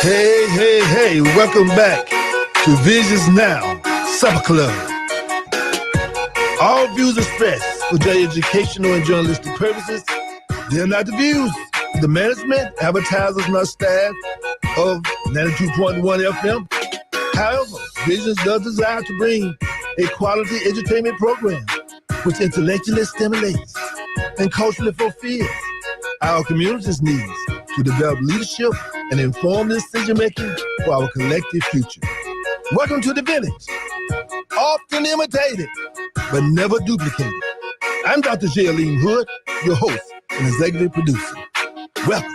Hey, welcome back to Visions Now Supper Club. All views expressed for their educational and journalistic purposes. They're not the views of the management, advertisers, and our staff of 92.1 FM. However, Visions does desire to bring a quality entertainment program which intellectually stimulates and culturally fulfills our community's needs to develop leadership and informed decision-making for our collective future. Welcome to the village. Often imitated, but never duplicated. I'm Dr. Jaylene Hood, your host and executive producer. Welcome.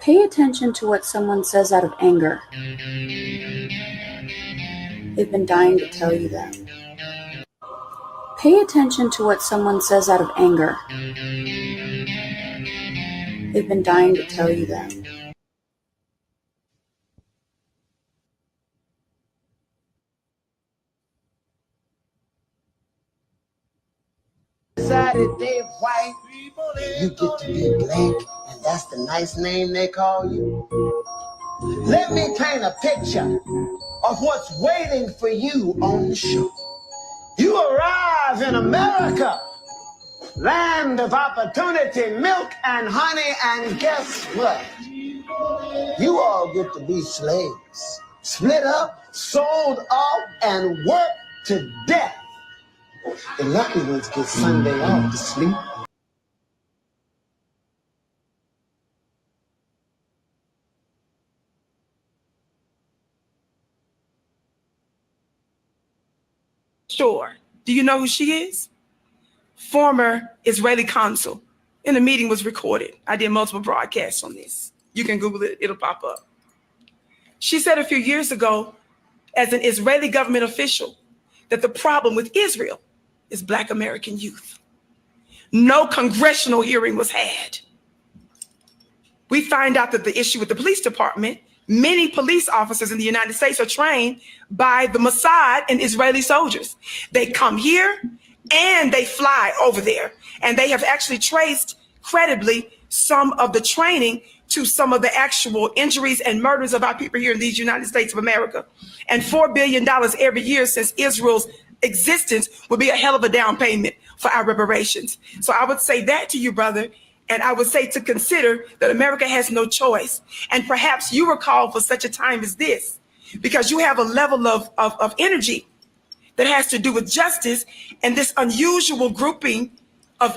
Pay attention to what someone says out of anger. They've been dying to tell you that. Pay attention to what someone says out of anger. They've been dying to tell you that. Decided they white, you get to be black, and that's the nice name they call you. Let me paint a picture of what's waiting for you on the show. You arrive in America, land of opportunity, milk and honey, and guess what? You all get to be slaves, split up, sold off, and worked to death. The lucky ones get Sunday off to sleep. Sure. Do you know who she is? Former Israeli consul. And the meeting was recorded. I did multiple broadcasts on this. You can Google it, it'll pop up. She said a few years ago, as an Israeli government official, that the problem with Israel is Black American youth. No congressional hearing was had. We find out that the issue with the police department, many police officers in the United States are trained by the Mossad and Israeli soldiers. They come here and they fly over there. And they have actually traced credibly some of the training to some of the actual injuries and murders of our people here in these United States of America. And $4 billion every year since Israel's existence would be a hell of a down payment for our reparations. So I would say that to you, brother. And I would say to consider that America has no choice. And perhaps you were called for such a time as this, because you have a level of energy that has to do with justice and this unusual grouping of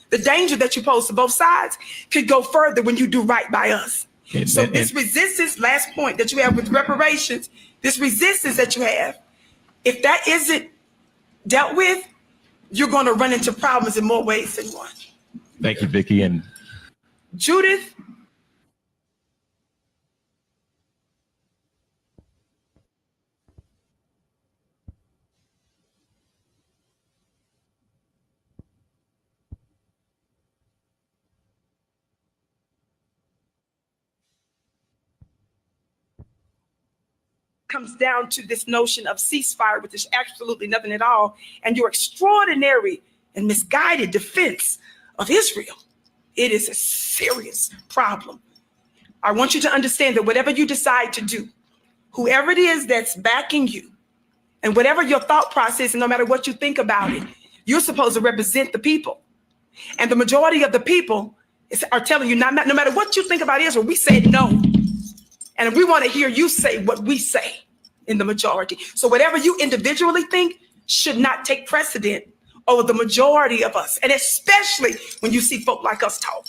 the danger that you pose to both sides could go further when you do right by us. So this resistance, last point that you have with reparations, this resistance that you have, if that isn't dealt with, you're going to run into problems in more ways than one. Thank you, Vicki. And Judith. Comes down to this notion of ceasefire, which is absolutely nothing at all, and your extraordinary and misguided defense of Israel. It is a serious problem. I want you to understand that whatever you decide to do, whoever it is that's backing you, and whatever your thought process, and no matter what you think about it, you're supposed to represent the people. And the majority of the people are telling you, no matter what you think about Israel, we said no. And we want to hear you say what we say. in the majority. So whatever you individually think should not take precedent over the majority of us. And especially when you see folk like us talk,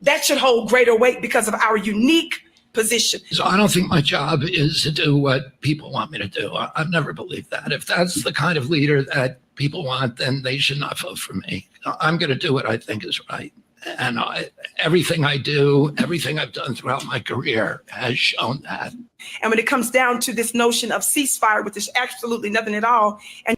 that should hold greater weight because of our unique position. So I don't think my job is to do what people want me to do. I've never believed that. If that's the kind of leader that people want, then they should not vote for me. I'm going to do what I think is right. And everything I do, everything I've done throughout my career has shown that. And when it comes down to this notion of ceasefire, which is absolutely nothing at all, and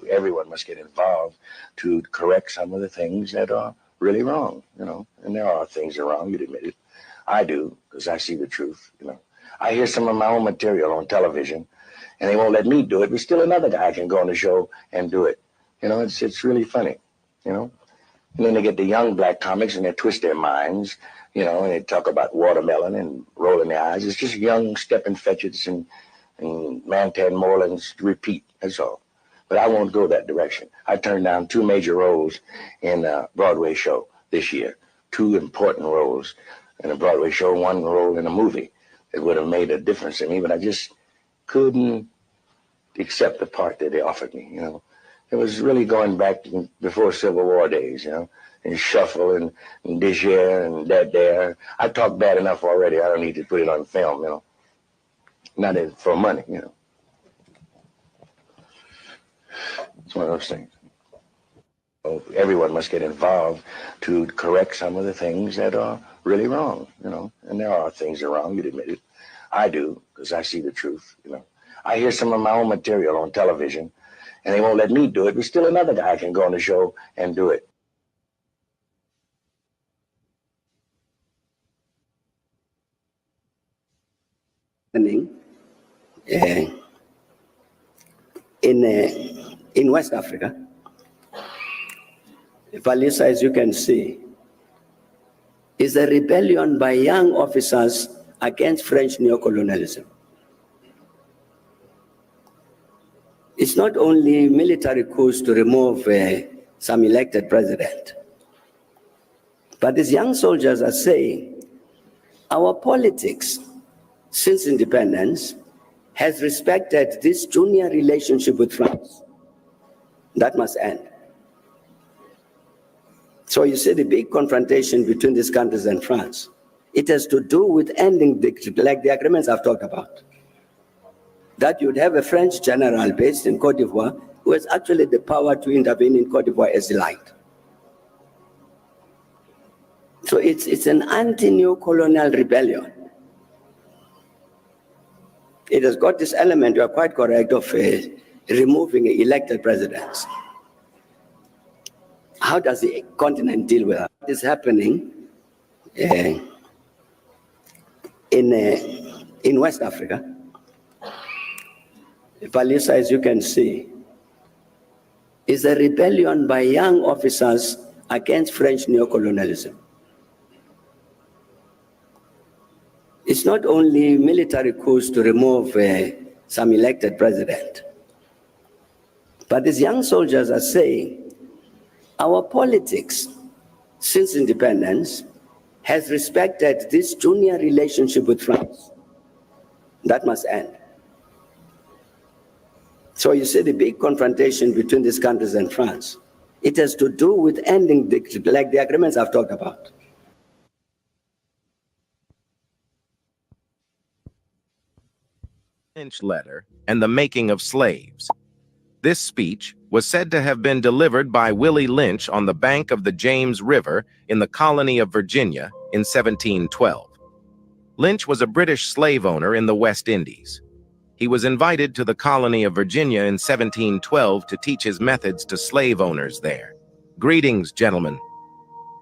everyone must get involved to correct some of the things that are really wrong, you know, and there are things that are wrong, you'd admit it. I do, because I see the truth, you know. I hear some of my own material on television, and they won't let me do it, but still another guy can go on the show and do it. You know, it's really funny, you know. And then they get the young black comics and they twist their minds, you know, and they talk about watermelon and rolling their eyes. It's just young Stephen Fetchits and Mantan Morelands repeat, that's all. But I won't go that direction. I turned down 2 major roles in a Broadway show this year, 2 important roles in a Broadway show, 1 role in a movie that would have made a difference in me, but I just couldn't accept the part that they offered me, you know. It was really going back to before Civil War days, you know, and Shuffle and This Year and That There. I talk bad enough already. I don't need to put it on film, you know. Not for money, you know. It's one of those things. So everyone must get involved to correct some of the things that are really wrong, you know. And there are things that are wrong, you'd admit it. I do, because I see the truth, you know. I hear some of my own material on television, and they won't let me do it, but still another guy can go on the show and do it. In West Africa, Palisa, as you can see, is a rebellion by young officers against French neocolonialism. It's not only military coups to remove some elected president, but these young soldiers are saying our politics since independence has respected this junior relationship with France. That must end. So you see the big confrontation between these countries and France. It has to do with ending like the agreements I've talked about. That you'd have a French general based in Cote d'Ivoire who has actually the power to intervene in Cote d'Ivoire as he liked. So it's an anti-neo-colonial rebellion. It has got this element, you are quite correct, of removing elected presidents. How does the continent deal with that? What is happening in West Africa? Palisa, as you can see, is a rebellion by young officers against French neocolonialism. It's not only military coups to remove some elected president, but these young soldiers are saying our politics since independence has respected this junior relationship with France. That must end. So you see the big confrontation between these countries and France. It has to do with ending like the agreements I've talked about. Lynch letter and the making of slaves. This speech was said to have been delivered by Willie Lynch on the bank of the James River in the colony of Virginia in 1712. Lynch was a British slave owner in the West Indies. He was invited to the colony of Virginia in 1712 to teach his methods to slave owners there. Greetings, gentlemen.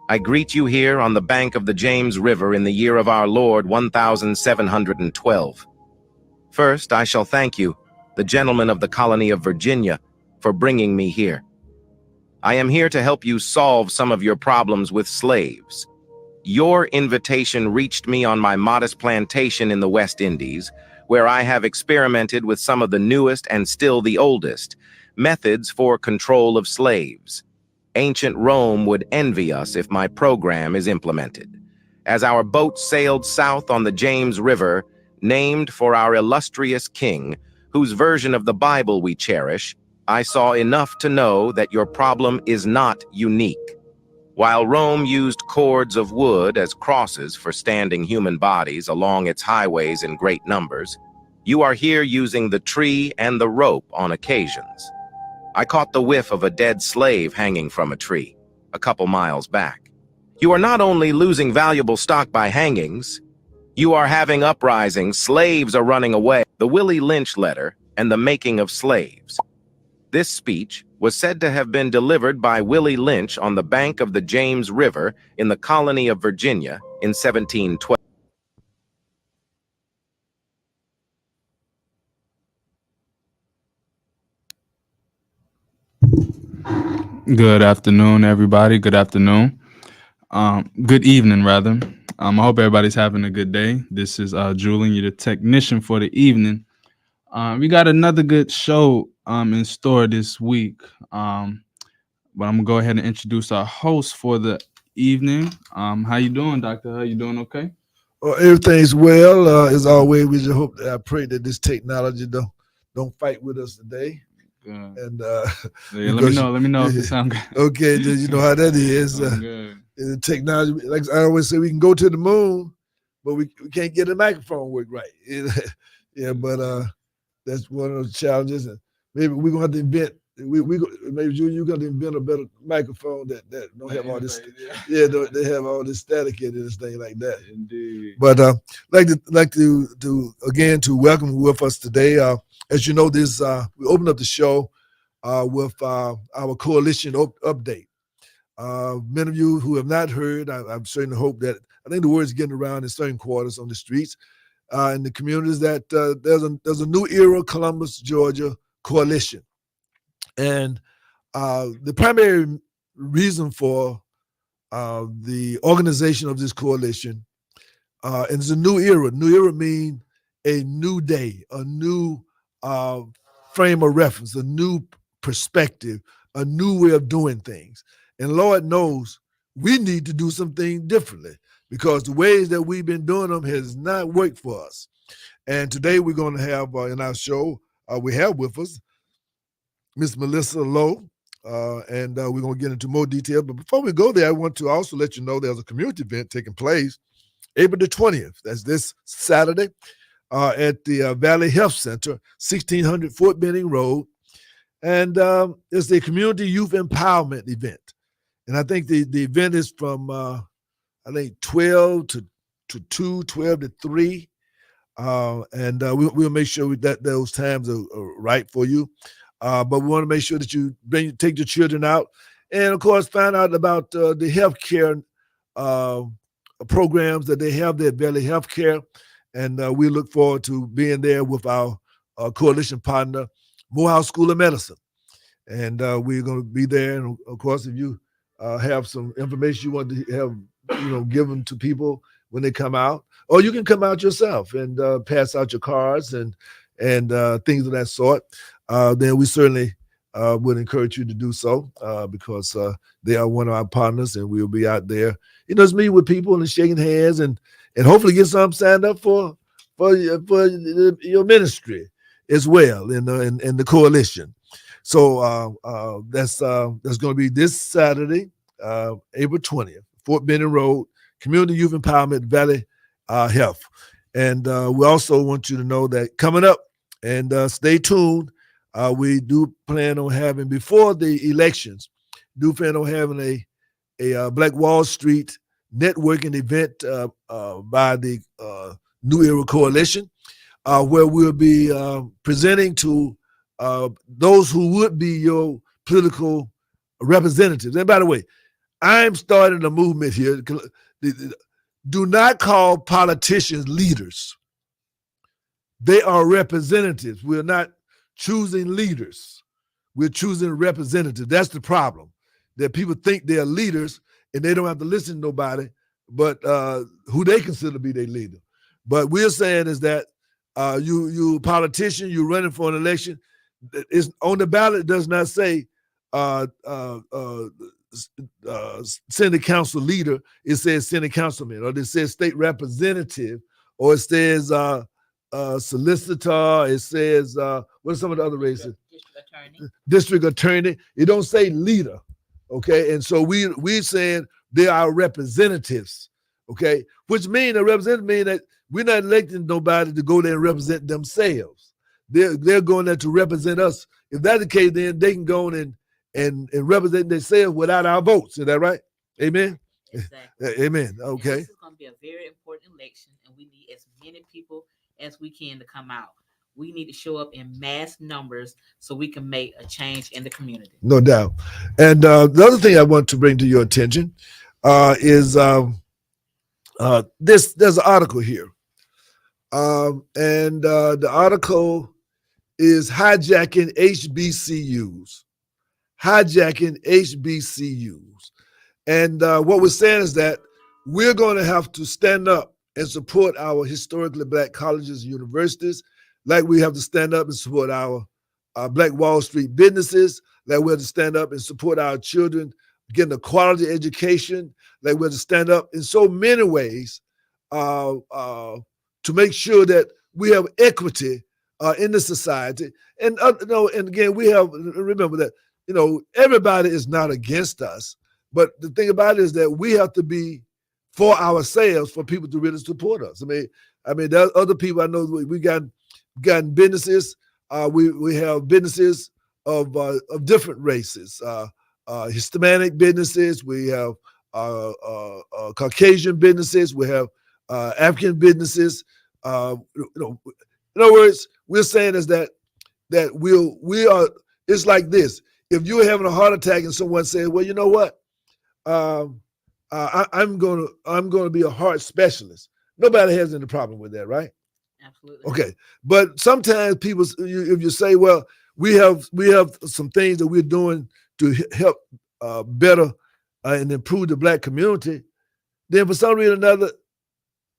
I greet you here on the bank of the James River in the year of our Lord 1712. First, I shall thank you, the gentlemen of the colony of Virginia, for bringing me here. I am here to help you solve some of your problems with slaves. Your invitation reached me on my modest plantation in the West Indies, where I have experimented with some of the newest and still the oldest methods for control of slaves. Ancient Rome would envy us if my program is implemented. As our boat sailed south on the James River, named for our illustrious king, whose version of the Bible we cherish, I saw enough to know that your problem is not unique. While Rome used cords of wood as crosses for standing human bodies along its highways in great numbers, you are here using the tree and the rope on occasions. I caught the whiff of a dead slave hanging from a tree, a couple miles back. You are not only losing valuable stock by hangings, you are having uprisings, slaves are running away. The Willie Lynch letter and the making of slaves. This speech was said to have been delivered by Willie Lynch on the bank of the James River in the colony of Virginia in 1712. Good afternoon, everybody. Good afternoon. Good evening, rather. I hope everybody's having a good day. This is Julian, you're the technician for the evening. We got another good show in store this week. But I'm gonna go ahead and introduce our host for the evening. How you doing, Doctor? How you doing? Okay. Everything's well. As always, we just hope I pray that this technology don't fight with us today. Good. And Yeah, let me know if it sounds good. okay, you know how that is. The technology, like I always say, we can go to the moon, but we can't get the microphone work right. Yeah, but that's one of the challenges. And maybe we're gonna have to invent. Maybe you're gonna invent a better microphone that don't have all this. Yeah, they have all this static in this thing like that. Indeed. But like to again to welcome with us today. As you know, this we opened up the show with our coalition update. Many of you who have not heard, I'm certainly hope that I think the word is getting around in certain quarters on the streets, in the communities that there's a New Era Columbus, Georgia coalition, and the primary reason for the organization of this coalition, and it's a new era. New era means a new day, a new frame of reference, a new perspective, a new way of doing things. And Lord knows we need to do something differently because the ways that we've been doing them has not worked for us. And today we're going to have in our show, we have with us Miss Melissa Lowe, and we're going to get into more detail. But before we go there, I want to also let you know there's a community event taking place April the 20th. That's this Saturday at the Valley Health Center, 1600 Fort Benning Road. And it's a community youth empowerment event. And I think the event is from, I think, 12 to 2, 12 to 3. And we'll make sure that those times are right for you. But we want to make sure that you take your children out. And, of course, find out about the healthcare programs that they have there at Valley Healthcare. And we look forward to being there with our coalition partner, Morehouse School of Medicine. And we're going to be there. And, of course, if you have some information you want to have, given to people when they come out, or you can come out yourself and pass out your cards and things of that sort, then we certainly would encourage you to do so because they are one of our partners, and we'll be out there. It's meeting with people and shaking hands and hopefully get some signed up for your ministry as well in the coalition. So that's going to be this Saturday, April 20th, Fort Benning Road, Community Youth Empowerment, Valley Health. And we also want you to know that coming up, and stay tuned, we do plan on having, before the elections, a Black Wall Street networking event by the New Era Coalition, where we'll be presenting to those who would be your political representatives. And by the way, I'm starting a movement here. Do not call politicians leaders. They are representatives. We're not choosing leaders. We're choosing representatives. That's the problem, that people think they're leaders and they don't have to listen to nobody but who they consider to be their leader. But we're saying is that you politician, you're running for an election, it's on the ballot. It does not say Senate council leader, it says Senate councilman, or it says state representative, or it says solicitor, it says what are some of the other races? District attorney. It don't say leader. Okay, and so we're saying they are representatives. Okay, which mean a representative mean that we're not electing nobody to go there and represent themselves. They're going there to represent us. If that's the case, then they can go in and represent themselves without our votes. Is that right? Amen. Exactly. Amen. Okay. This is going to be a very important election, and we need as many people as we can to come out. We need to show up in mass numbers so we can make a change in the community. No doubt. And the other thing I want to bring to your attention is there's an article here. And the article is hijacking HBCUs. Hijacking HBCUs. And what we're saying is that we're going to have to stand up and support our historically Black colleges and universities, like we have to stand up and support our Black Wall Street businesses, like we have to stand up and support our children getting a quality education, like we have to stand up in so many ways to make sure that we have equity in the society. And and again, we have, remember that, everybody is not against us, but the thing about it is that we have to be for ourselves for people to really support us. I mean, there are other people I know. We got businesses. We have businesses of different races, Hispanic businesses. We have Caucasian businesses. We have African businesses. In other words, we're saying is that we are. It's like this. If you're having a heart attack and someone says, "Well, you know what? I'm gonna be a heart specialist." Nobody has any problem with that, right? Absolutely. Okay, but sometimes people, if you say, "Well, we have some things that we're doing to help better and improve the Black community," then for some reason or another,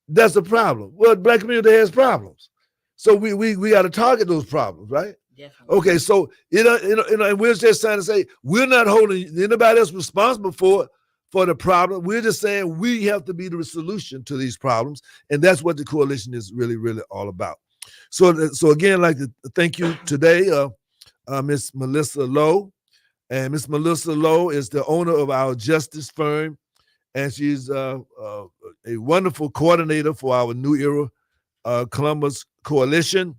that's a problem. Well, the Black community has problems, so we got to target those problems, right? Definitely. Okay, so and we're just trying to say we're not holding anybody else responsible for the problem. We're just saying we have to be the solution to these problems, and that's what the coalition is really, really all about. So again, I'd like to thank you today, Miss Melissa Lowe, and Miss Melissa Lowe is the owner of our justice firm, and she's a wonderful coordinator for our New Era Columbus Coalition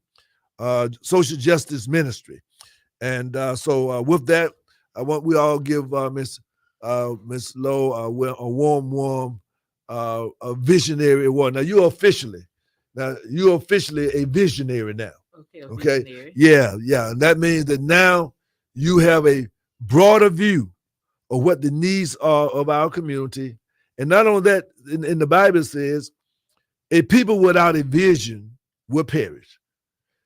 Social Justice Ministry. And so with that, we all give Miss Lowe a warm a visionary award. Now you're officially a visionary now. Okay. Visionary. Yeah. And that means that now you have a broader view of what the needs are of our community. And not only that, in the Bible it says, a people without a vision will perish.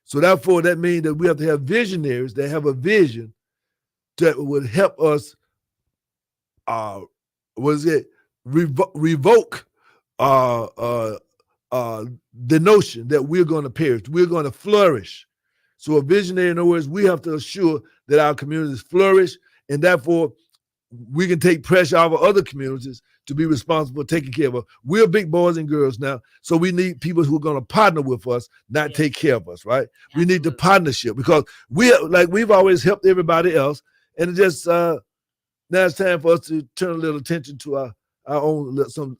So therefore, that means that we have to have visionaries that have a vision that would help us revoke the notion that we're going to perish, we're going to flourish. So a visionary, in other words, we have to assure that our communities flourish, and therefore we can take pressure off of other communities to be responsible for taking care of us. We're big boys and girls now, so we need people who are going to partner with us, not take care of us, right? Absolutely. We need the partnership because we've always helped everybody else, and it just now it's time for us to turn a little attention to our own some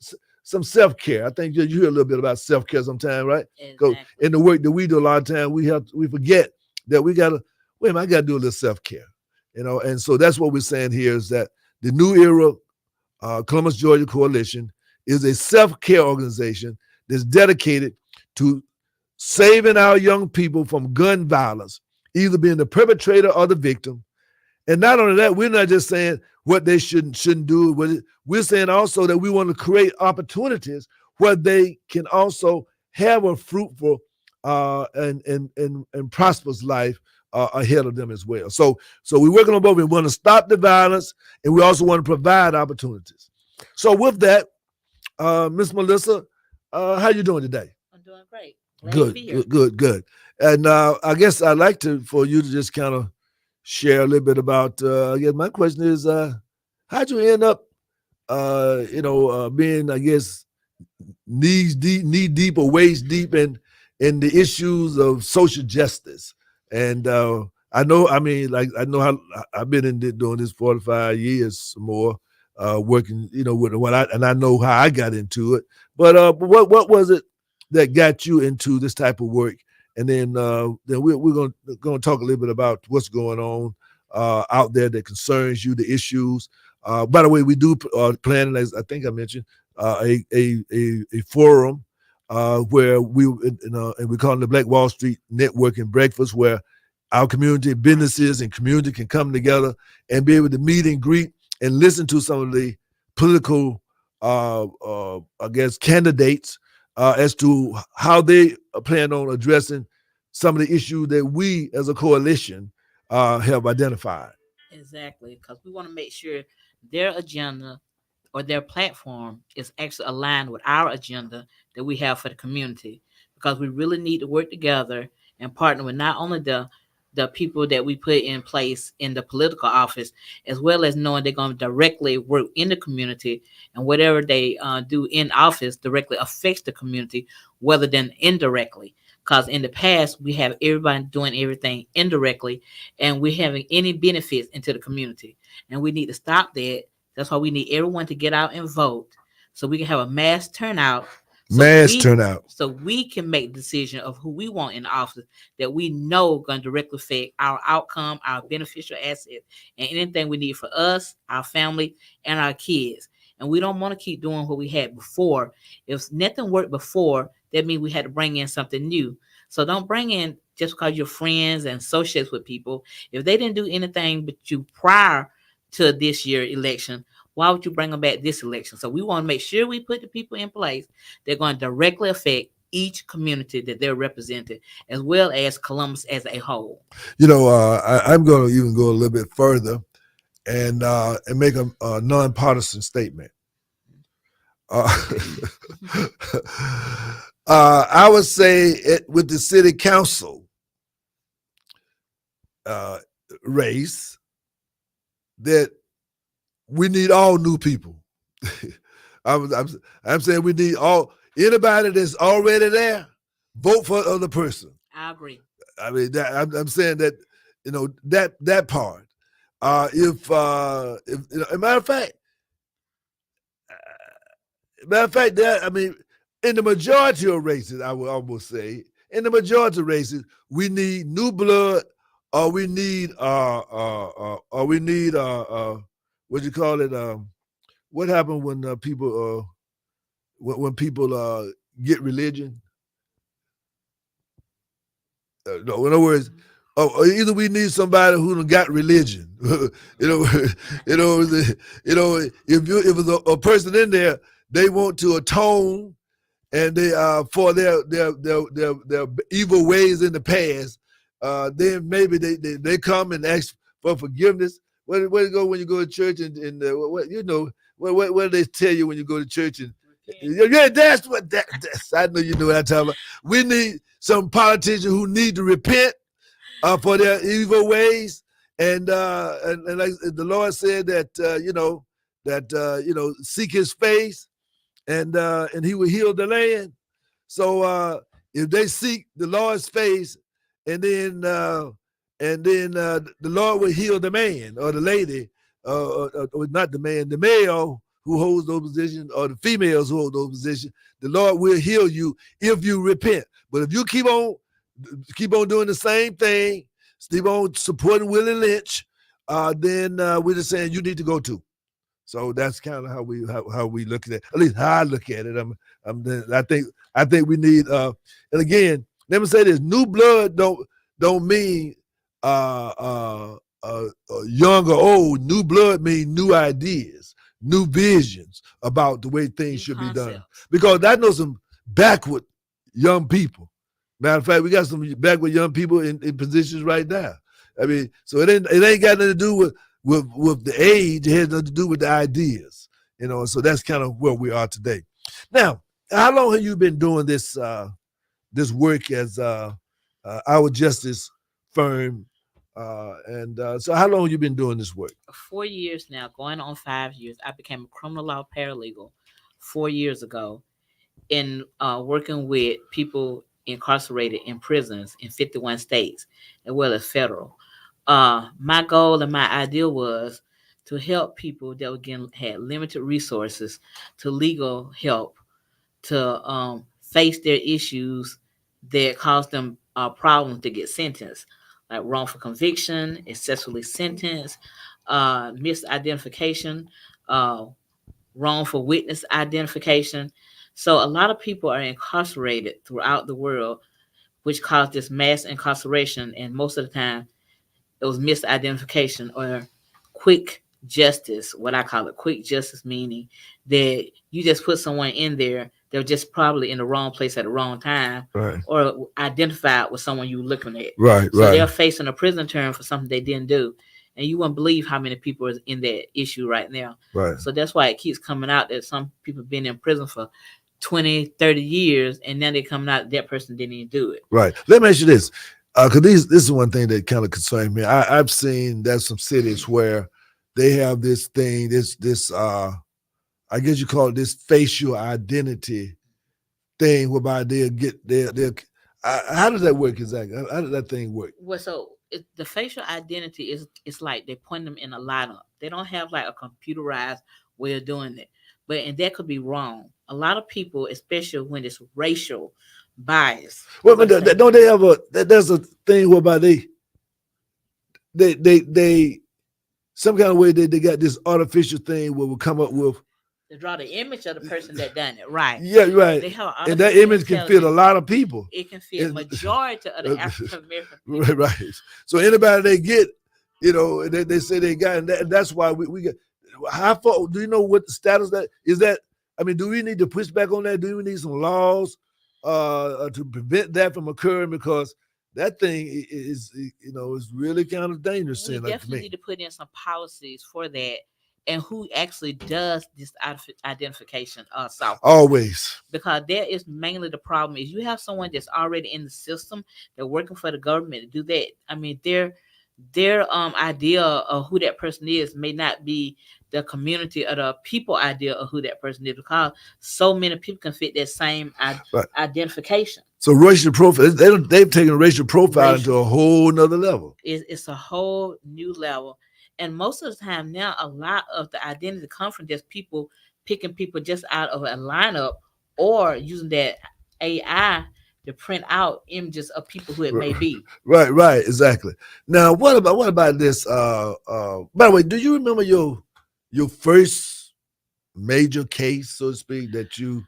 self-care. I think you hear a little bit about self-care sometimes, right? Exactly. In the work that we do a lot of times, we forget that I gotta do a little self-care, and so that's what we're saying here is that the New Era Columbus, Georgia Coalition is a self-care organization that's dedicated to saving our young people from gun violence, either being the perpetrator or the victim. And not only that, we're not just saying what they shouldn't do. We're saying also that we want to create opportunities where they can also have a fruitful and prosperous life ahead of them as well. So we're working on both. We want to stop the violence, and we also want to provide opportunities. So with that, Miss Melissa, how you doing today? I'm doing great. Good. And I guess I'd like for you to just kind of share a little bit about. I guess my question is, how'd you end up, being, I guess, knee deep or waist deep in the issues of social justice? And I know how I've been doing this 45 years or more, working, with and I know how I got into it. But what was it that got you into this type of work? And then we're gonna talk a little bit about what's going on out there that concerns you, the issues. By the way, we do plan, as I think I mentioned, a forum where and we call it the Black Wall Street Networking Breakfast, where our community, businesses, and community can come together and be able to meet and greet and listen to some of the political, candidates as to how they plan on addressing some of the issues that we as a coalition have identified. Exactly, because we want to make sure their agenda or their platform is actually aligned with our agenda that we have for the community, because we really need to work together and partner with not only the people that we put in place in the political office, as well as knowing they're going to directly work in the community, and whatever they do in office directly affects the community rather than indirectly. Because in the past, we have everybody doing everything indirectly, and we're having any benefits into the community. And we need to stop that. That's why we need everyone to get out and vote, so we can have a mass turnout. So we can make the decision of who we want in the office that we know going to directly affect our outcome, our beneficial asset, and anything we need for us, our family, and our kids. And we don't want to keep doing what we had before. If nothing worked before, that means we had to bring in something new. So don't bring in just because you're friends and associates with people. If they didn't do anything but you prior to this year election, why would you bring them back this election? So we want to make sure we put the people in place that are going to directly affect each community that they're represented, as well as Columbus as a whole. I'm going to even go a little bit further and make a nonpartisan statement. I would say with the city council race, that we need all new people. I'm saying we need anybody that's already there, vote for the other person. I agree. I mean, I'm saying that, that part. If matter of fact, that, I mean, in the majority of races, I would almost say, in the majority of races, we need new blood, or we need what you call it? What happened when people get religion? No, in other words, either we need somebody who done got religion. If it's a person in there, they want to atone, and they for their evil ways in the past. Then maybe they come and ask for forgiveness. Where do you go when you go to church? And what do they tell you when you go to church? And yeah, that's I know you know what I'm talking about. We need some politicians who need to repent for their evil ways, and like the Lord said that seek His face, and He will heal the land. So if they seek the Lord's face, and then the Lord will heal the man or the lady, or not the man, the male who holds those positions, or the females who hold those positions. The Lord will heal you if you repent. But if you keep on doing the same thing, keep on supporting Willie Lynch, then we're just saying you need to go too. So that's kind of how we look at it. At least how I look at it. I think we need. And again, let me say this: new blood don't mean young or old. New blood means new ideas, new visions about the way things should be done. Because I know some backward young people. Matter of fact, we got some backward young people in positions right now. I mean, so it ain't got nothing to do with the age. It has nothing to do with the ideas. So that's kind of where we are today. Now, how long have you been doing this work as our justice firm So how long you been doing this work? 4 years now, going on 5 years. I became a criminal law paralegal 4 years ago in working with people incarcerated in prisons in 51 states, as well as federal. My goal and my ideal was to help people that again had limited resources to legal help to face their issues that cause them problems to get sentenced, like wrongful conviction, excessively sentenced, misidentification, wrongful witness identification. So a lot of people are incarcerated throughout the world, which caused this mass incarceration. And most of the time, it was misidentification or quick justice, what I call it, quick justice, meaning that you just put someone in there, they're just probably in the wrong place at the wrong time, Right. or identified with someone you were looking at. Right. So right. they're facing a prison term for something they didn't do. And you wouldn't believe how many people are in that issue right now. Right. So that's why it keeps coming out that some people have been in prison for 20, 30 years, and then they're coming out that person didn't even do it. Right. Let me ask you this, because this is one thing that kind of concerns me. I've seen there's some cities where they have this thing, this I guess you call it this facial identity thing, whereby they'll get how does that work exactly? How does that thing work? Well, so the facial identity it's like they point them in a lineup. They don't have like a computerized way of doing it, and that could be wrong. A lot of people, especially when it's racial bias. Well, but don't they have there's a thing whereby they some kind of way they got this artificial thing where we'll come up with. They draw the image of the person that done it, right? Yeah, right. They have And that image can fit a lot of people. It can fit majority of the African American people. Right, right. So anybody they get, they say they got, and that's why we get. How far do you know what the status that is? That I mean, do we need to push back on that? Do we need some laws to prevent that from occurring? Because that thing is really kind of dangerous. We definitely need to put in some policies for that. And who actually does this identification software. Always. Because that is mainly the problem is you have someone that's already in the system, they're working for the government to do that. I mean, their idea of who that person is may not be the community or the people idea of who that person is, because so many people can fit that same identification. So racial profile, they've taken racial profiling to a whole nother level. It's a whole new level. And most of the time now, a lot of the identity comes from just people picking people just out of a lineup or using that AI to print out images of people who it may be. Right, exactly. Now, what about this? By the way, do you remember your first major case, so to speak, that you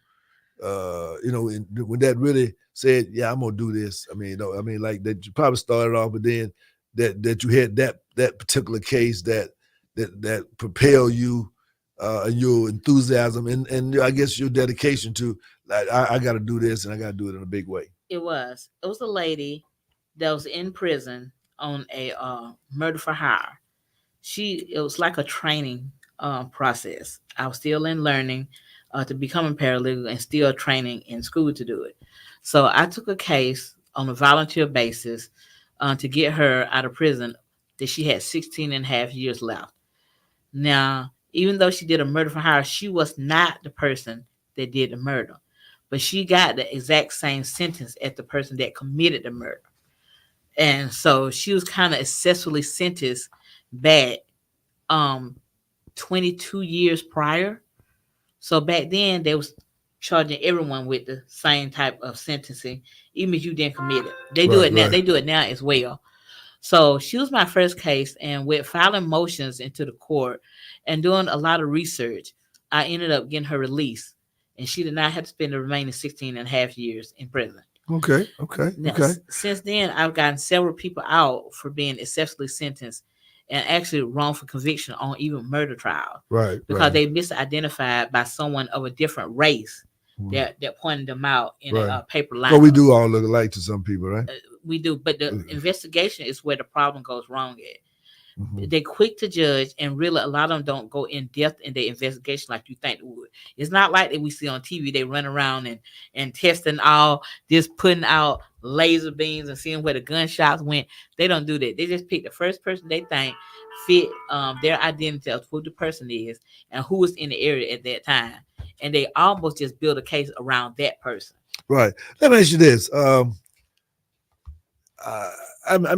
when that really said, yeah, I'm gonna do this? I mean, like that you probably started off, but then that you had that particular case that propelled you and your enthusiasm and I guess your dedication to like I got to do this and I got to do it in a big way. It was a lady that was in prison on a murder for hire. It was like a training process. I was still in learning to become a paralegal and still training in school to do it. So I took a case on a volunteer basis to get her out of prison that she had 16 and a half years left. Now, even though she did a murder for hire, she was not the person that did the murder, but she got the exact same sentence as the person that committed the murder. And so she was kind of excessively sentenced back 22 years prior. So back then they was charging everyone with the same type of sentencing, even if you didn't commit it. They do it now. Right. They do it now as well. So she was my first case, and with filing motions into the court and doing a lot of research, I ended up getting her released, and she did not have to spend the remaining 16 and a half years in prison. Okay. Now, since then, I've gotten several people out for being excessively sentenced and actually wrongful conviction on even murder trial. Right. Because they misidentified by someone of a different race that pointed them out in a paper line. Well, we do all look alike to some people, right? We do, but the investigation is where the problem goes wrong at. They're quick to judge, and really a lot of them don't go in depth in their investigation like you think they would. It's not like that we see on TV. They run around and testing all this, putting out laser beams and seeing where the gunshots went. They don't do that. They just pick the first person they think fit their identity of who the person is and who was in the area at that time. And they almost just build a case around that person. Right. Let me ask you this. I'm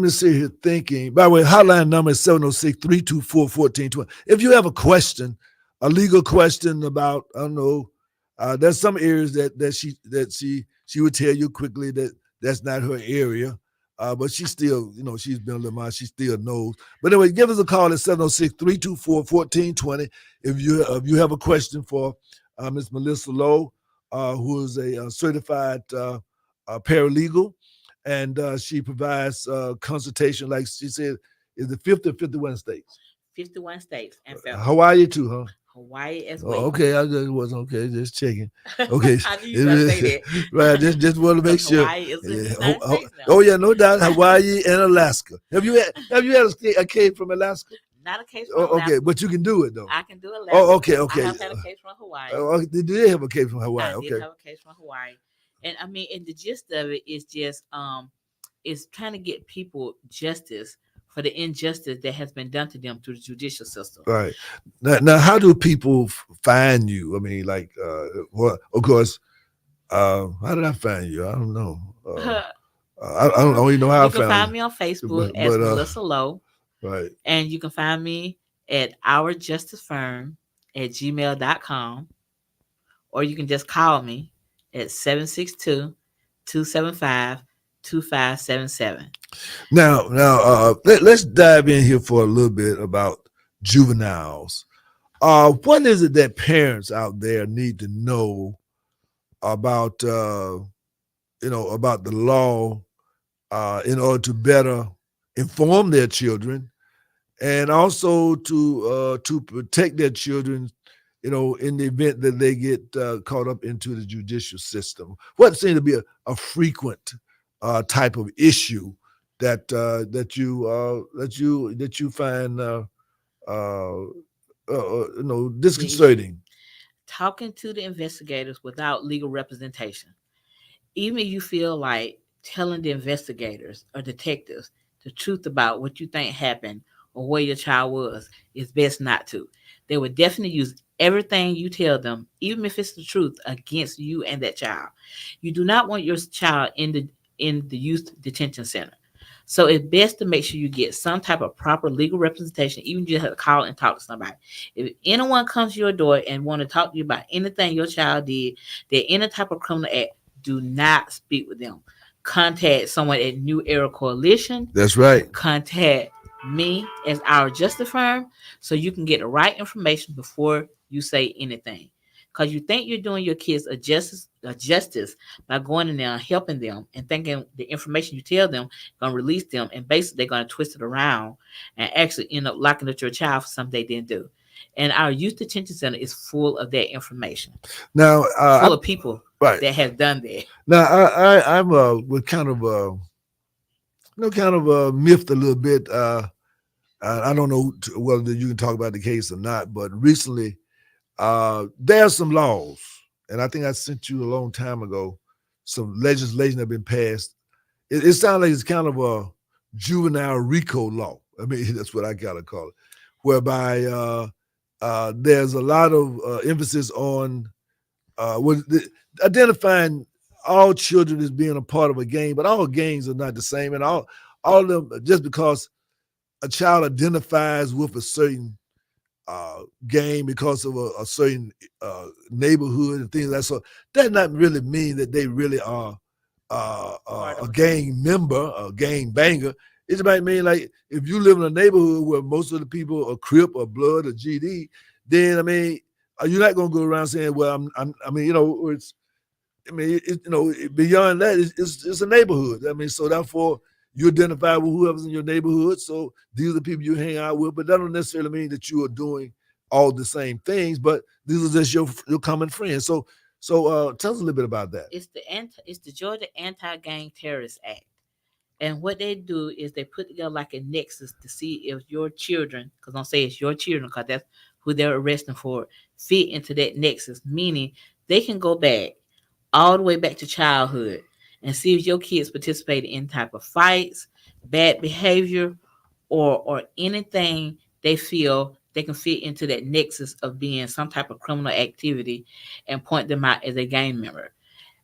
just sitting here thinking, by the way, hotline number is 706-324-1420. If you have a question, a legal question about, I don't know, there's some areas that she would tell you quickly that that's not her area. But she still, she's been a little mind, she still knows. But anyway, give us a call at 706-324-1420 if you have a question for Ms. Melissa Lowe, who is a certified paralegal, and she provides consultation, like she said, is the 50 or 51 states? 51 states and Hawaii too, huh? Hawaii as well. Oh, okay, I just wasn't okay. Just checking. Okay, I knew you were gonna say that. Right. Just want to make sure. Hawaii is in the Yeah. United States now. Oh yeah, no doubt. Hawaii and Alaska. Have you had a case from Alaska? Not a case from Oh, okay, Alaska. but you can do it though. I can do Alaska. Oh, okay. I have had a case from Hawaii. Oh, did they have a case from Hawaii? I Okay. did have a case from Hawaii. And I mean, and the gist of it is just is trying to get people justice for the injustice that has been done to them through the judicial system. Right. Now, how do people find you? I mean, like, well, of course, how did I find you? I don't know. I don't even know how You I can found find you. me on Facebook as Melissa Lowe. Right. And you can find me at ourjusticefirm@gmail.com. Or you can just call me at 762-275-2577. Now, let's dive in here for a little bit about juveniles. What is it that parents out there need to know about, about the law in order to better inform their children, and also to protect their children, in the event that they get caught up into the judicial system? What seems to be a frequent type of issue that you find disconcerting? Talking to the investigators without legal representation. Even if you feel like telling the investigators or detectives the truth about what you think happened or where your child was, is best not to. They would definitely use everything you tell them, even if it's the truth, against you and that child. You do not want your child in the youth detention center. So it's best to make sure you get some type of proper legal representation, even if you have to call and talk to somebody. If anyone comes to your door and want to talk to you about anything your child did, they're in a type of criminal act, do not speak with them. Contact someone at New Era Coalition. That's right. Contact me as Our Justice Firm so you can get the right information before you say anything. Because you think you're doing your kids a justice by going in there and helping them and thinking the information you tell them going to release them, and basically they're going to twist it around and actually end up locking up your child for something they didn't do. And our youth detention center is full of that information. Now, full of people that have done that. Now, I'm with kind of miffed a little bit. I don't know whether you can talk about the case or not, but recently there's some laws, and I think I sent you a long time ago, some legislation that have been passed. It sounds like it's kind of a juvenile RICO law. I mean, that's what I gotta call it, whereby there's a lot of emphasis on identifying all children as being a part of a gang, but all gangs are not the same, and all of them, just because a child identifies with a certain gang because of a certain neighborhood and things like that, so does not really mean that they really are a gang member, a gang banger. It might mean, like, if you live in a neighborhood where most of the people are Crip or Blood or GD, then I mean, you're not gonna go around saying, "Well, it's beyond that, it's a neighborhood." I mean, so therefore, you identify with whoever's in your neighborhood. So these are the people you hang out with, but that don't necessarily mean that you are doing all the same things. But these are just your common friends. So tell us a little bit about that. It's the Georgia Anti-Gang Terrorist Act. And what they do is they put together like a nexus to see if your children, because don't say it's your children, because that's who they're arresting for, fit into that nexus, meaning they can go back all the way back to childhood and see if your kids participate in type of fights, bad behavior, or anything they feel they can fit into that nexus of being some type of criminal activity, and point them out as a gang member.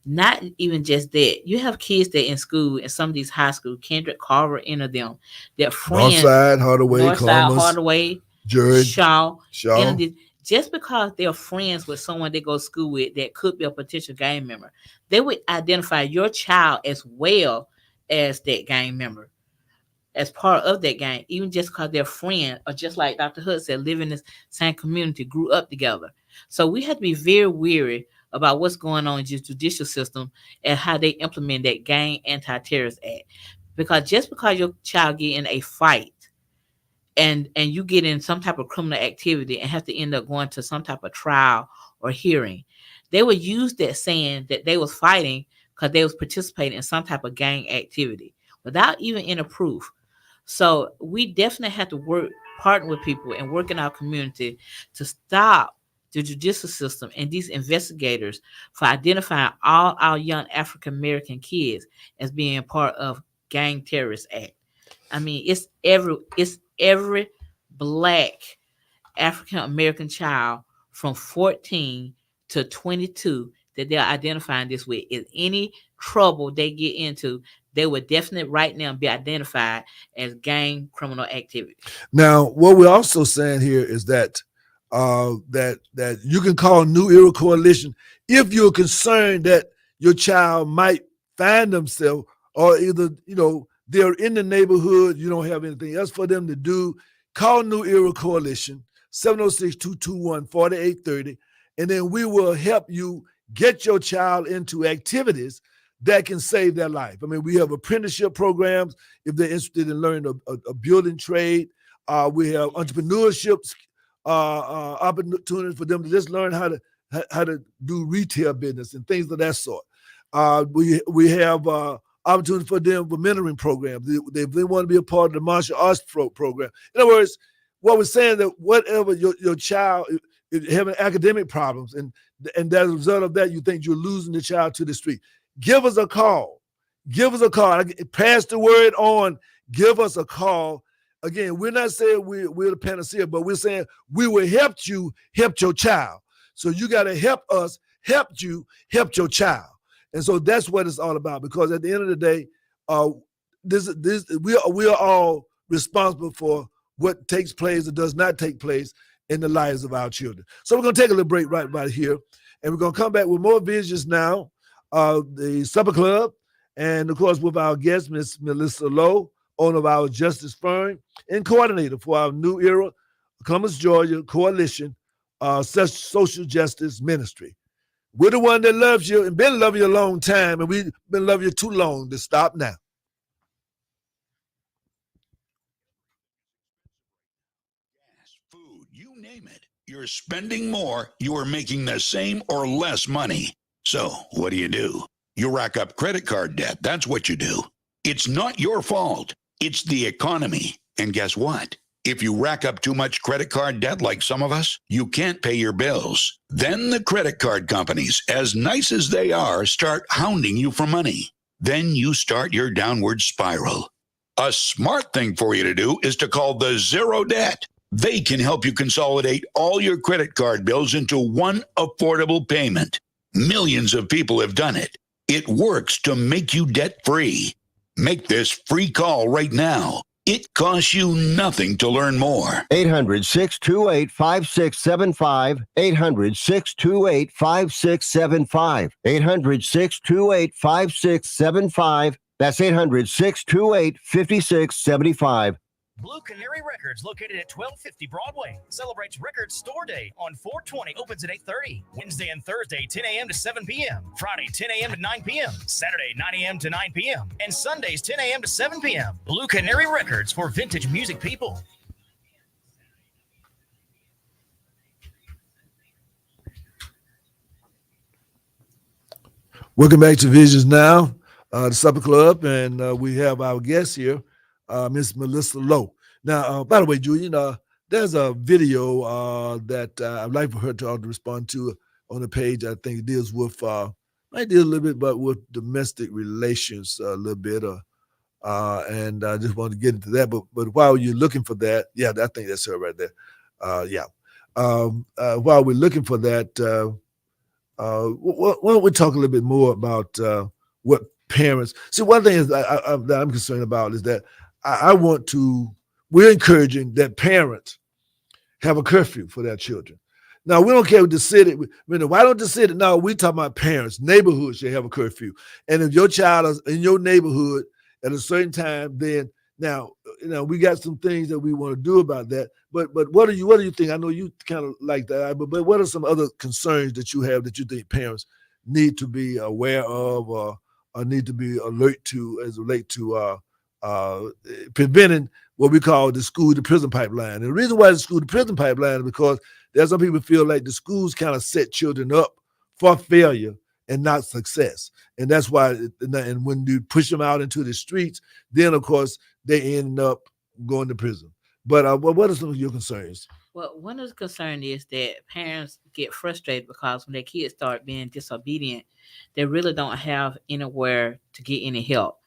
Not even just that. You have kids that in school, in some of these high schools, Kendrick, Carver, any of them, their friends, Northside, Hardaway, Northside, Columbus, Hardaway, Jared, Shaw, Shaw. any of these, just because they're friends with someone they go to school with that could be a potential gang member, they would identify your child as well as that gang member, as part of that gang, even just because they're friends, or just like Dr. Hood said, live in the same community, grew up together. So we have to be very wary about what's going on in the judicial system and how they implement that Gang Anti-Terrorist Act. Because just because your child get in a fight and you get in some type of criminal activity and have to end up going to some type of trial or hearing, they would use that saying that they was fighting because they was participating in some type of gang activity without even any proof. So we definitely have to partner with people and work in our community to stop the judicial system and these investigators for identifying all our young African American kids as being part of Gang Terrorist Act. I mean, it's every Black African American child from 14 to 22 that they're identifying this with. If any trouble they get into, they would definitely right now be identified as gang criminal activity. Now, what we're also saying here is that that you can call New Era Coalition if you're concerned that your child might find themselves, or either they're in the neighborhood, you don't have anything else for them to do. Call New Era Coalition 706-221-4830, and then we will help you get your child into activities that can save their life. I mean, we have apprenticeship programs if they're interested in learning a building trade. We have entrepreneurship opportunities for them to just learn how to do retail business and things of that sort. We have opportunities for them for mentoring programs. If they want to be a part of the martial arts program. In other words, what we're saying that whatever your child is having academic problems, and as a result of that, you think you're losing the child to the street, give us a call. Give us a call. Pass the word on. Give us a call. Again, we're not saying we're the panacea, but we're saying we will help you help your child. So you got to help us help you help your child. And so that's what it's all about, because at the end of the day, we are all responsible for what takes place or does not take place in the lives of our children. So we're going to take a little break right here, and we're going to come back with more visions now, the Supper Club, and of course with our guest, Miss Melissa Lowe, owner of our Justice Firm and coordinator for our New Era Columbus, Georgia Coalition Social Justice Ministry. We're the one that loves you and been loving you a long time, and we've been loving you too long to stop now. Food, you name it. You're spending more, you are making the same or less money. So what do? You rack up credit card debt. That's what you do. It's not your fault. It's the economy. And guess what? If you rack up too much credit card debt like some of us, you can't pay your bills. Then the credit card companies, as nice as they are, start hounding you for money. Then you start your downward spiral. A smart thing for you to do is to call the Zero Debt. They can help you consolidate all your credit card bills into one affordable payment. Millions of people have done it. It works to make you debt-free. Make this free call right now. It costs you nothing to learn more. 800-628-5675. 800-628-5675. 800-628-5675. That's 800-628-5675. Blue Canary Records, located at 1250 Broadway, celebrates Record Store Day on 420, opens at 8:30. Wednesday and Thursday, 10 a.m. to 7 p.m. Friday, 10 a.m. to 9 p.m. Saturday, 9 a.m. to 9 p.m. And Sundays, 10 a.m. to 7 p.m. Blue Canary Records, for vintage music people. Welcome back to Visions Now, the Supper Club, and we have our guest here, Miss Melissa Lowe. Now, by the way, Julian, there's a video that I'd like for her to respond to on the page. I think it deals with might deal a little bit about with domestic relations a little bit, and I just want to get into that. But while you're looking for that, yeah, I think that's her right there. While we're looking for that, why don't we talk a little bit more about what parents see? One thing is that I'm concerned about is that we're encouraging that parents have a curfew for their children. Now, we don't care what the city, why don't the city? No, we talking about parents. Neighborhoods should have a curfew. And if your child is in your neighborhood at a certain time, then now, we got some things that we want to do about that. But what do you think? I know you kind of like that, but what are some other concerns that you have that you think parents need to be aware of or need to be alert to as it relate to preventing what we call the school to prison pipeline? And the reason why the school to prison pipeline is because there's some people feel like the schools kind of set children up for failure and not success. And that's why, and when you push them out into the streets, then of course they end up going to prison. But what are some of your concerns? Well, one of the concern is that parents get frustrated because when their kids start being disobedient, they really don't have anywhere to get any help.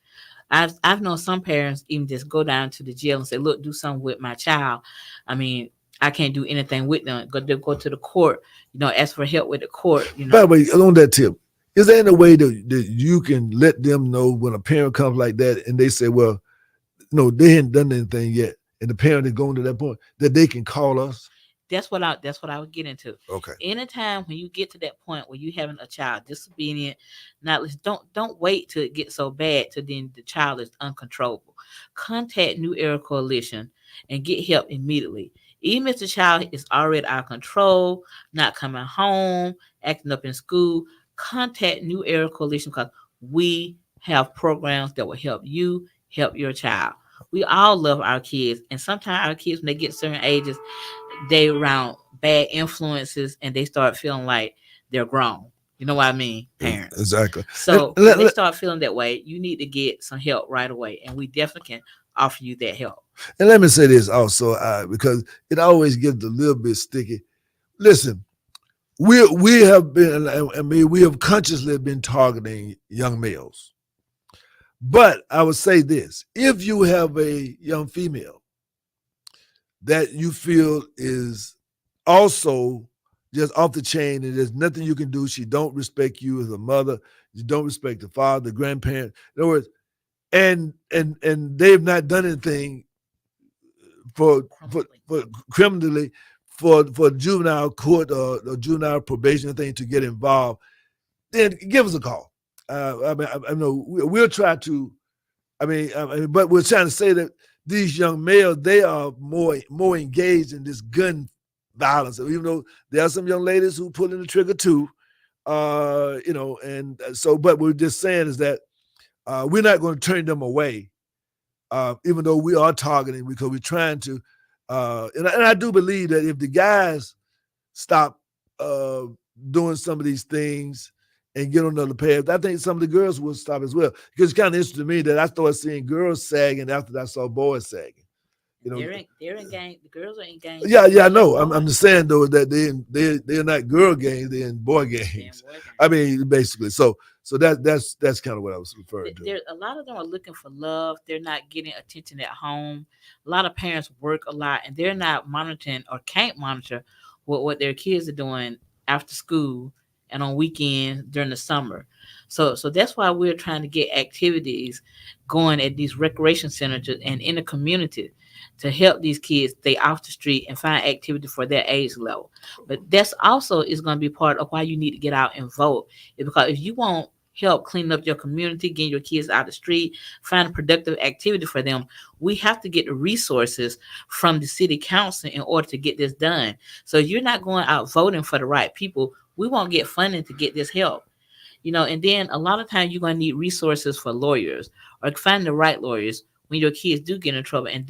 I've known some parents even just go down to the jail and say, look, do something with my child. I mean, I can't do anything with them. Go to the court, ask for help with the court. By the way, on that tip, is there any way that you can let them know when a parent comes like that and they say, well, no, they hadn't done anything yet, and the parent is going to that point, that they can call us? That's what I would get into. Okay. Anytime when you get to that point where you having a child disobedient, don't wait till it gets so bad till then the child is uncontrollable. Contact New Era Coalition and get help immediately. Even if the child is already out of control, not coming home, acting up in school, contact New Era Coalition because we have programs that will help you help your child. We all love our kids, and sometimes our kids, when they get certain ages, they around bad influences and they start feeling like they're grown. You know what I mean? Parents. Exactly. So when they start feeling that way, you need to get some help right away, and we definitely can offer you that help. And let me say this also, because it always gets a little bit sticky. Listen, we have consciously been targeting young males. But I would say this: if you have a young female that you feel is also just off the chain and there's nothing you can do, she don't respect you as a mother, you don't respect the father, the grandparent, in other words, and they've not done anything for criminally for juvenile court or juvenile probation thing to get involved, then give us a call. I know we'll try to. But we're trying to say that these young males, they are more engaged in this gun violence. Even though there are some young ladies who pull in the trigger too, and so. But we're just saying is that we're not going to turn them away, even though we are targeting, because we're trying to. And I do believe that if the guys stop doing some of these things and get on another path, I think some of the girls will stop as well. Because it's kind of interesting to me that I started seeing girls sagging after I saw boys sagging. They're in gang. The girls are in gangs. Yeah, I know. I'm just saying though that they're not girl gangs, they're in boy gangs. Basically. So that's kind of what I was referring to. A lot of them are looking for love. They're not getting attention at home. A lot of parents work a lot and they're not monitoring or can't monitor what their kids are doing after school and on weekends during the summer. So that's why we're trying to get activities going at these recreation centers and in the community to help these kids stay off the street and find activity for their age level. But that's also is going to be part of why you need to get out and vote. Because if you want help cleaning up your community, getting your kids out of the street, find a productive activity for them, we have to get the resources from the city council in order to get this done. So if you're not going out voting for the right people, we won't get funding to get this help. And then a lot of times you're going to need resources for lawyers or find the right lawyers when your kids do get in trouble and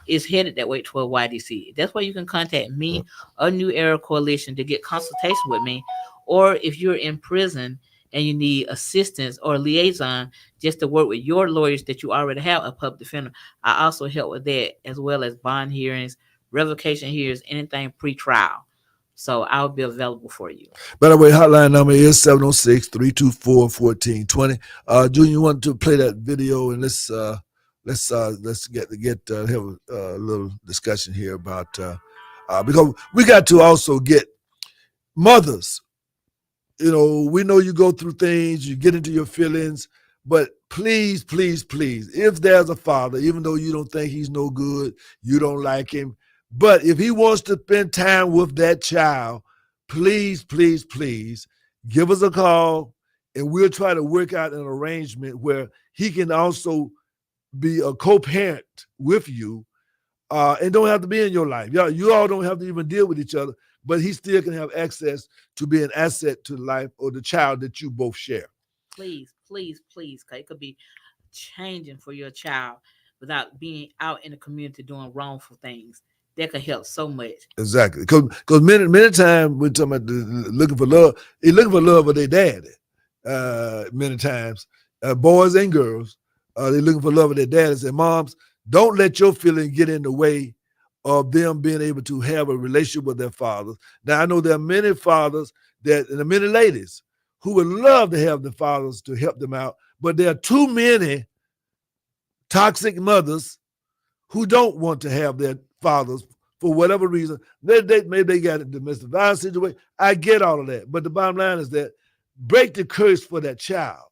is headed that way toward YDC. That's why you can contact me or New Era Coalition to get consultation with me. Or if you're in prison and you need assistance or liaison just to work with your lawyers that you already have, a public defender, I also help with that, as well as bond hearings, revocation hearings, anything pre-trial. So I'll be available for you. By the way, hotline number is 706-324-1420. Junior, you want to play that video, and let's have a little discussion here about because we got to also get mothers. You know, we know you go through things, you get into your feelings, but please, please, please, if there's a father, even though you don't think he's no good, you don't like him, but if he wants to spend time with that child, please, please, please give us a call, and we'll try to work out an arrangement where he can also be a co-parent with you and don't have to be in your life. You all don't have to even deal with each other, but he still can have access to be an asset to the life or the child that you both share. Please, please, please, because it could be changing for your child without being out in the community doing wrongful things. That could help so much. Exactly, because many times we're talking about looking for love. They're looking for love of their daddy. Many times, boys and girls, they're looking for love of their daddies. And moms, don't let your feeling get in the way of them being able to have a relationship with their fathers. Now, I know there are many fathers and many ladies who would love to have the fathers to help them out, but there are too many toxic mothers who don't want to have their fathers for whatever reason. Maybe they got a domestic violence situation. I get all of that. But the bottom line is that break the curse for that child.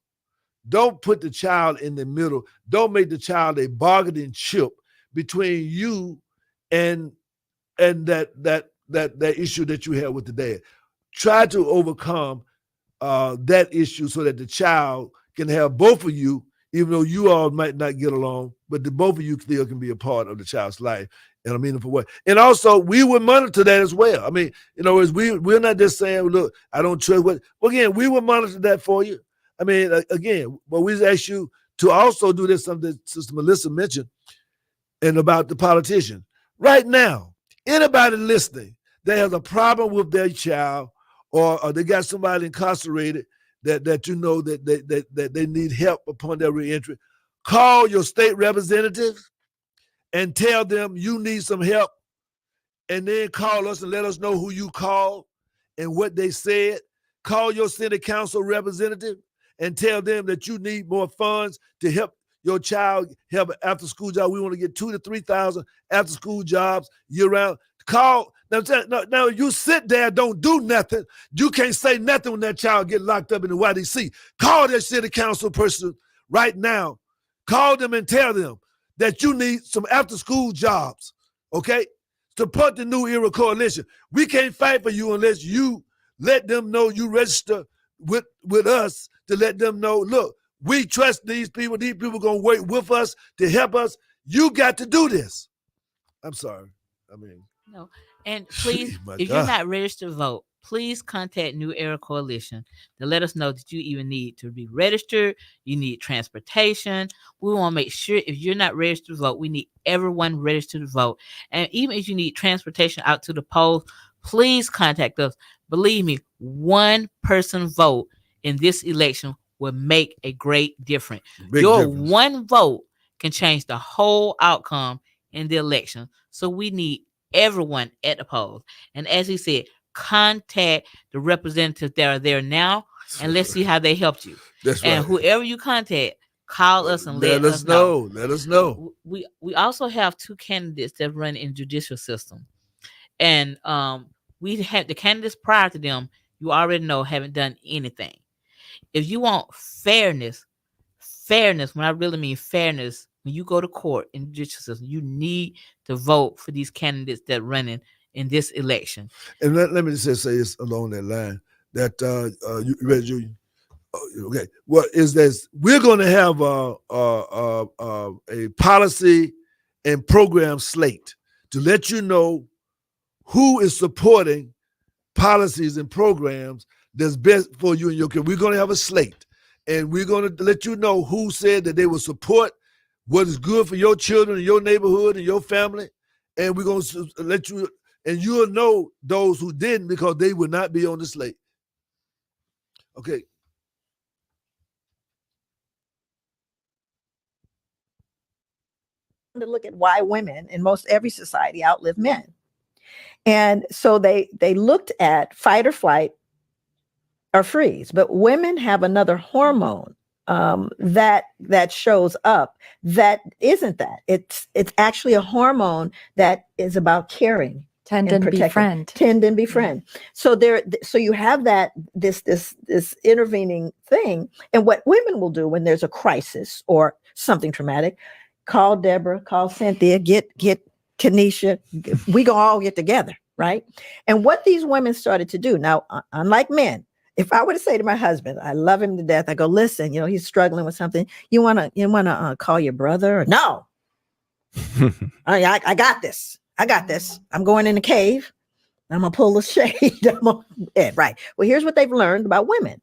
Don't put the child in the middle. Don't make the child a bargaining chip between you and that issue that you have with the dad. Try to overcome that issue so that the child can have both of you, even though you all might not get along, but the both of you still can be a part of the child's life in a meaningful way. And also, we would monitor that as well. I mean, we're not just saying, look, I don't trust what. Well, again, we would monitor that for you. I mean, again, but we ask you to also do this, something Sister Melissa mentioned, and about the politician. Right now, anybody listening that has a problem with their child or they got somebody incarcerated that you know that they need help upon their reentry, call your state representatives and tell them you need some help, and then call us and let us know who you called and what they said. Call your city council representative and tell them that you need more funds to help your child have an after-school job. We want to get 2,000 to 3,000 after-school jobs year-round. Call. Now, you sit there, don't do nothing. You can't say nothing when that child get locked up in the YDC. Call that city council person right now. Call them and tell them that you need some after-school jobs, okay? Support the New Era Coalition. We can't fight for you unless you let them know you register with us to let them know, look, we trust these people. These people are going to work with us to help us. You got to do this. I'm sorry. I mean. No. And please, if you're not registered to vote, please contact New Era Coalition to let us know that you even need to be registered. You need transportation. We want to make sure if you're not registered to vote, we need everyone registered to vote. And even if you need transportation out to the polls, please contact us. Believe me, one person vote in this election will make a great difference. Your one vote can change the whole outcome in the election. So we need everyone at the polls. And as he said, contact the representatives that are there now, and let's see how they helped you. That's right. And whoever you contact, call us and let us know. Let us know. We also have two candidates that run in judicial system. And we had the candidates prior to them, you already know, haven't done anything. If you want fairness, when I really mean fairness, when you go to court in the judicial system, you need to vote for these candidates that are running in this election. And let me just say this along that line, that you ready, Julian? Okay. What is this? We're going to have a policy and program slate to let you know who is supporting policies and programs that's best for you and your kid. We're going to have a slate, and we're going to let you know who said that they will support what is good for your children and your neighborhood and your family. And we're going to let you, and you'll know those who didn't because they will not be on the slate. Okay. To look at why women in most every society outlive men. And so they looked at fight or flight or freeze, but women have another hormone that shows up that isn't that. It's actually a hormone that is about caring. Tend and befriend. Tend and befriend. So so you have that this intervening thing. And what women will do when there's a crisis or something traumatic, call Deborah, call Cynthia, get Kenesha, we gonna all get together, right? And what these women started to do, now, unlike men, if I were to say to my husband, I love him to death, I go, listen, he's struggling with something. You wanna call your brother? Or, no, I got this. I got this. I'm going in the cave. I'm gonna pull the shade. Right. Well, here's what they've learned about women.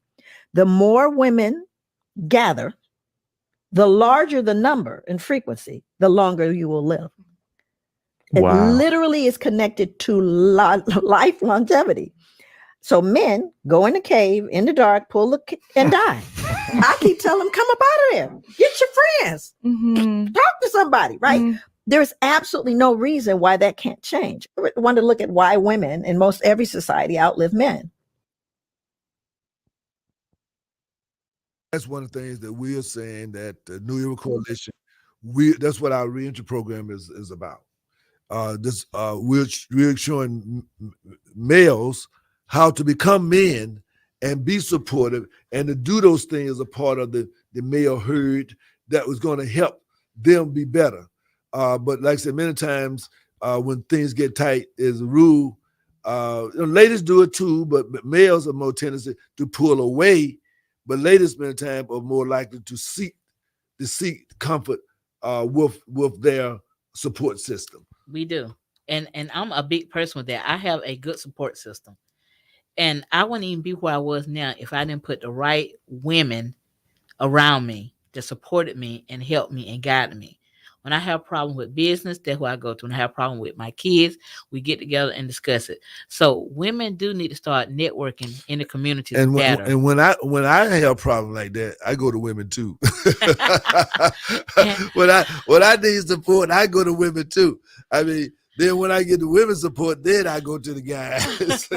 The more women gather, the larger the number and frequency, the longer you will live. It literally is connected to life longevity. So men go in the cave in the dark, and die. I keep telling them, come up out of there. Get your friends. Talk to somebody, right? There's absolutely no reason why that can't change. I want to look at why women in most every society outlive men. That's one of the things that we are saying that the New Era Coalition, that's what our reentry program is about. We're showing males how to become men and be supportive, and to do those things as a part of the male herd that was going to help them be better. But like I said, many times when things get tight, as a rule, ladies do it too, but males are more tendency to pull away. But ladies many times are more likely to seek comfort with their support system. We do. And I'm a big person with that. I have a good support system. And I wouldn't even be where I was now if I didn't put the right women around me that supported me and helped me and guided me. When I have a problem with business, that's where I go to. When I have a problem with my kids, we get together and discuss it. So women do need to start networking in the community better. And when I have a problem like that, I go to women too. when I need support, I go to women too. I mean, then when I get the women support, then I go to the guys.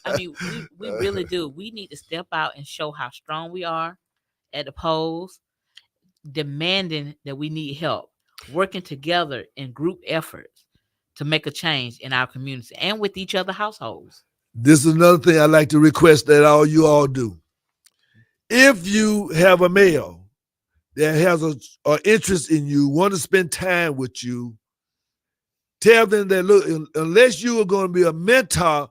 I mean, we really do. We need to step out and show how strong we are at the polls, demanding that we need help, working together in group efforts to make a change in our community and with each other households. This is another thing I'd like to request that all you all do. If you have a male that has an interest in you, want to spend time with you, tell them that, look, unless you are going to be a mentor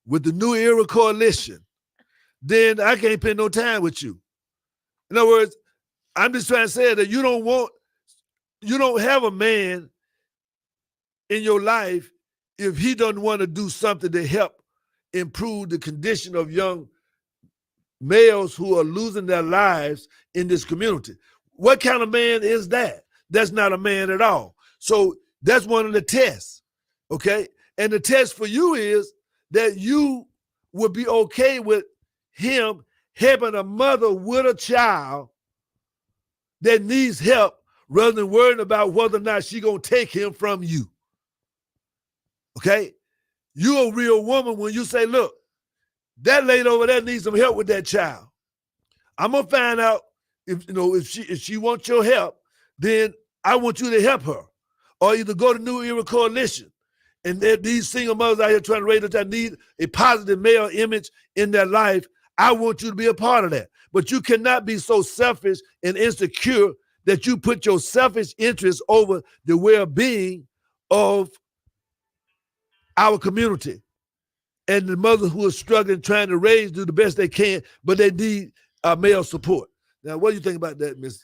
with the New Era Coalition, then I can't spend no time with you. In other words, I'm just trying to say that you don't have a man in your life if he doesn't want to do something to help improve the condition of young males who are losing their lives in this community. What kind of man is that? That's not a man at all. So that's one of the tests, okay? And the test for you is that you would be okay with him helping a mother with a child that needs help rather than worrying about whether or not she's going to take him from you. Okay? You're a real woman when you say, look, that lady over there needs some help with that child. I'm going to find out if she wants your help, then I want you to help her. Or either go to New Era Coalition. And these single mothers out here trying to raise them that need a positive male image in their life, I want you to be a part of that. But you cannot be so selfish and insecure that you put your selfish interests over the well-being of our community and the mothers who are struggling, trying to raise, do the best they can, but they need male support. Now, what do you think about that, Miss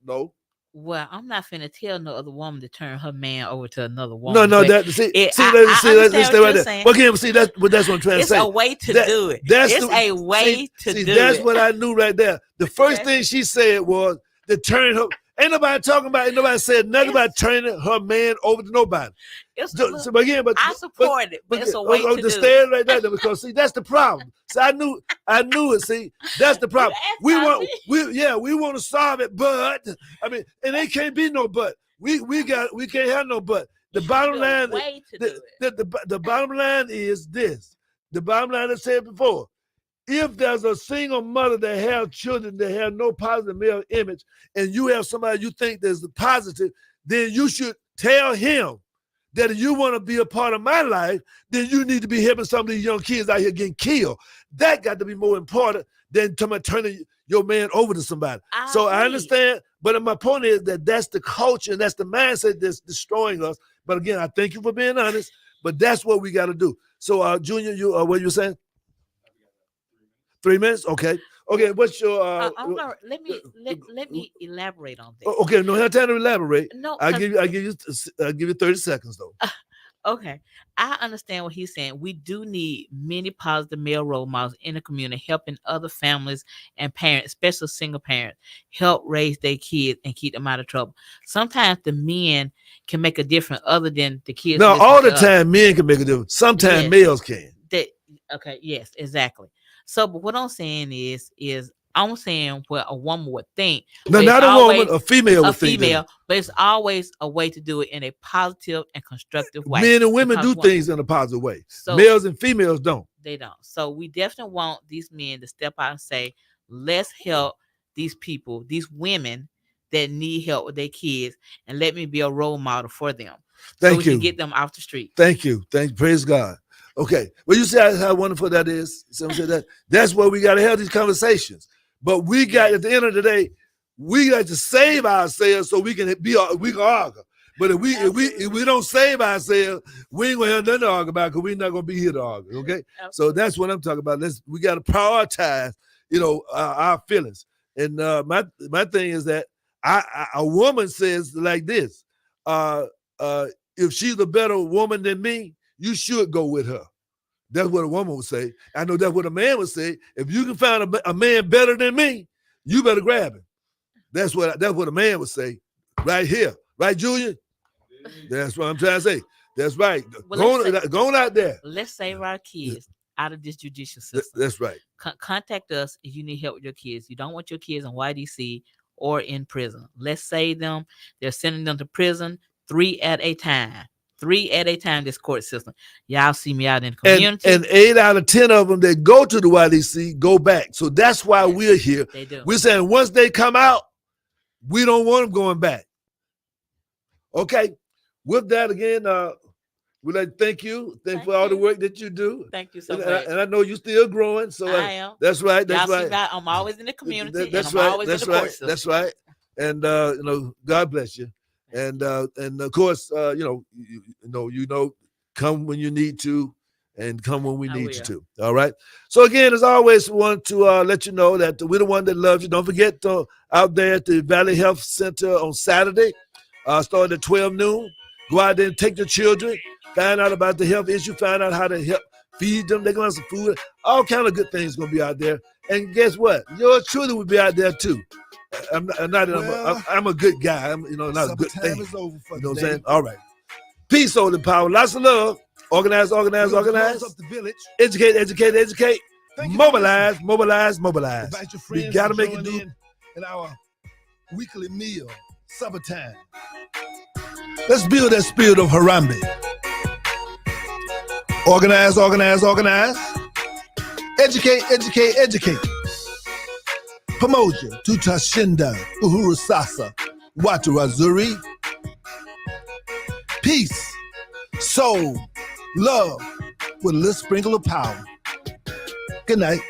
No? Well, I'm not finna tell no other woman to turn her man over to another woman. No, let's stay right there. Well, again, see, that's what I'm trying to say. It's a way to do it. It's a way to do it. That's what I knew right there. The first thing she said was to turn her. Ain't nobody talking about it. Nobody said nothing about turning her man over to nobody. I support it, but it's a way to do it. Right there, because see, that's the problem. See, I knew it. See, that's the problem. We want to solve it, but I mean, and it can't be no but. We can't have no but. The bottom line, way to do it. the bottom line is this. The bottom line, I said before, if there's a single mother that have children that have no positive male image, and you have somebody you think that's positive, then you should tell him that if you want to be a part of my life, then you need to be helping some of these young kids out here getting killed. That got to be more important than turning your man over to somebody. I understand, but my point is that that's the culture and that's the mindset that's destroying us. But again, I thank you for being honest, but that's what we got to do. So, Junior, you what you saying? 3 minutes? Okay. Okay, what's your let me elaborate on this. Okay, no, I have time to elaborate. No, I'll give you 30 seconds though. Okay, I understand what he's saying. We do need many positive male role models in the community, helping other families and parents, especially single parents, help raise their kids and keep them out of trouble. Sometimes the men can make a difference other than the kids. No, all the time men can make a difference. Sometimes males can. Okay, yes, exactly. So, but what I'm saying is I'm saying what a woman would think. No, not a woman, a female would think. But it's always a way to do it in a positive and constructive way. Men and women do things in a positive way. So males and females don't. They don't. So we definitely want these men to step out and say, let's help these people, these women that need help with their kids, and let me be a role model for them. Thank so we you. Can get them off the street. Thank you. Praise God. Okay. Well, you see how wonderful that is. Someone said that. That's where we got to have these conversations. But we got, at the end of the day, we got to save ourselves so we can argue. But if we don't save ourselves, we ain't gonna have nothing to argue about because we're not gonna be here to argue. Okay. So that's what I'm talking about. We got to prioritize, our feelings. And my thing is that a woman says like this: if she's a better woman than me, you should go with her. That's what a woman would say. I know that's what a man would say. If you can find a man better than me, you better grab him. That's what a man would say right here. Right, Julian? That's what I'm trying to say. That's right. Going out there. Let's save our kids out of this judicial system. That's right. Contact us if you need help with your kids. You don't want your kids in YDC or in prison. Let's save them. They're sending them to prison 3 at a time. 3 at a time, this court system. Y'all see me out in the community. And 8 out of 10 of them that go to the YDC go back. So that's why we're here. They do. We're saying once they come out, we don't want them going back. Okay. With that, again, we'd like to thank you. Thank you for all the work that you do. Thank you so much. And I know you're still growing. So I am. That's right. That's Y'all right. see I'm always in the community. That's and I'm right. always That's in the court right. system. That's right. And God bless you. And of course, come when you need to, and come when we need you to. All right. So again, as always, we want to let you know that we're the one that loves you. Don't forget out there at the Valley Health Center on Saturday, starting at 12 noon. Go out there and take the children, find out about the health issue, find out how to help feed them. They're going to have some food. All kind of good things going to be out there. And guess what? Your children will be out there too. I'm a good guy. I'm not a good thing. Is over for you know what I'm saying? All right. Peace, soul, and power. Lots of love. Organize. Close up the village. Educate. Mobilize. Invite your friends We got to to make join it do. in our weekly meal, supper time. Let's build that spirit of Harambe. Organize. Educate. Pamoja, Tutashinda, Uhuru Sasa, Watu Wazuri. Peace, soul, love, with a little sprinkle of power. Good night.